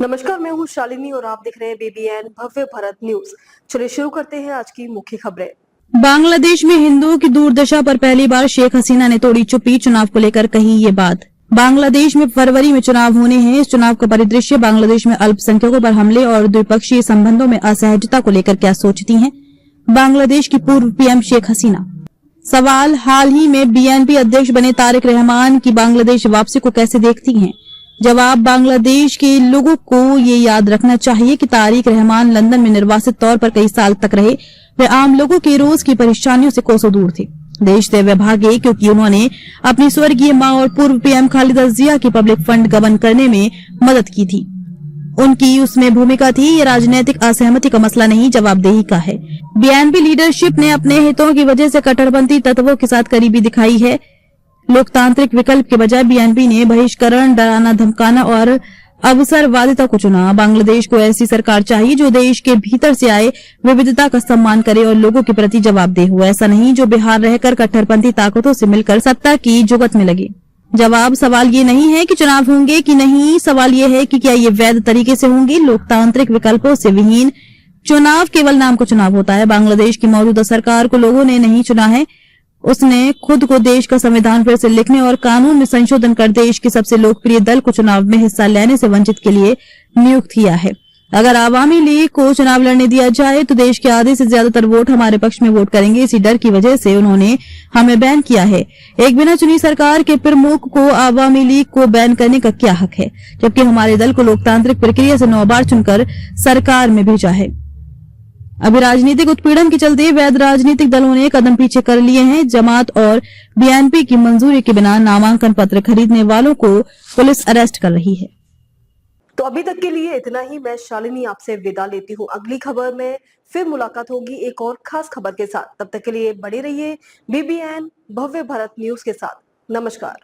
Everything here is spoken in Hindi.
नमस्कार, मैं हूँ शालिनी और आप देख रहे हैं बीबीएन भव्य भारत न्यूज। चलिए शुरू करते हैं आज की मुख्य खबरें। बांग्लादेश में हिंदुओं की दुर्दशा पर पहली बार शेख हसीना ने तोड़ी चुप्पी, चुनाव को लेकर कही ये बात। बांग्लादेश में फरवरी में चुनाव होने हैं। इस चुनाव का परिदृश्य बांग्लादेश में अल्पसंख्यकों पर हमले और द्विपक्षीय संबंधों में असहजता को लेकर क्या सोचती हैं बांग्लादेश की पूर्व पीएम शेख हसीना। सवाल, हाल ही में बीएनपी अध्यक्ष बने तारिक रहमान की बांग्लादेश वापसी को कैसे देखती हैं? जवाब, बांग्लादेश के लोगों को ये याद रखना चाहिए कि तारिक रहमान लंदन में निर्वासित तौर पर कई साल तक रहे। वे आम लोगों के रोज की परेशानियों से कोसों दूर थे। देश से वे भागे क्योंकि उन्होंने अपनी स्वर्गीय मां और पूर्व पीएम खालिदा जिया की पब्लिक फंड गबन करने में मदद की थी। उनकी उसमें भूमिका थी। ये राजनीतिक असहमति का मसला नहीं, जवाबदेही का है। बीएनपी लीडरशिप ने अपने हितों की वजह से कट्टरपंथी तत्वों के साथ करीबी दिखाई है। लोकतांत्रिक विकल्प के बजाय बीएनपी ने बहिष्करण, डराना धमकाना और अवसरवादिता को चुना। बांग्लादेश को ऐसी सरकार चाहिए जो देश के भीतर से आए विविधता का सम्मान करे और लोगों के प्रति जवाबदेह हो। ऐसा नहीं जो बिहार रहकर कट्टरपंथी ताकतों से मिलकर सत्ता की जुगत में लगे। जवाब, सवाल ये नहीं है कि चुनाव होंगे कि नहीं, सवाल ये है कि क्या ये वैध तरीके से होंगे। लोकतांत्रिक विकल्पों से विहीन चुनाव केवल नाम को चुनाव होता है। बांग्लादेश की मौजूदा सरकार को लोगों ने नहीं चुना है, उसने खुद को देश का संविधान फिर से लिखने और कानून में संशोधन कर देश के सबसे लोकप्रिय दल को चुनाव में हिस्सा लेने से वंचित के लिए नियुक्त किया है। अगर आवामी लीग को चुनाव लड़ने दिया जाए तो देश के आधे से ज्यादातर वोट हमारे पक्ष में वोट करेंगे। इसी डर की वजह से उन्होंने हमें बैन किया है। एक बिना चुनी सरकार के प्रमुख को आवामी लीग को बैन करने का क्या हक है, जबकि हमारे दल को लोकतांत्रिक प्रक्रिया से 9 बार चुनकर सरकार में भेजा है। अभी राजनीतिक उत्पीड़न के चलते वैध राजनीतिक दलों ने कदम पीछे कर लिए हैं। जमात और बीएनपी की मंजूरी के बिना नामांकन पत्र खरीदने वालों को पुलिस अरेस्ट कर रही है। तो अभी तक के लिए इतना ही। मैं शालिनी आपसे विदा लेती हूँ। अगली खबर में फिर मुलाकात होगी एक और खास खबर के साथ। तब तक के लिए बने रहिए बीबीएन भव्य भारत न्यूज के साथ। नमस्कार।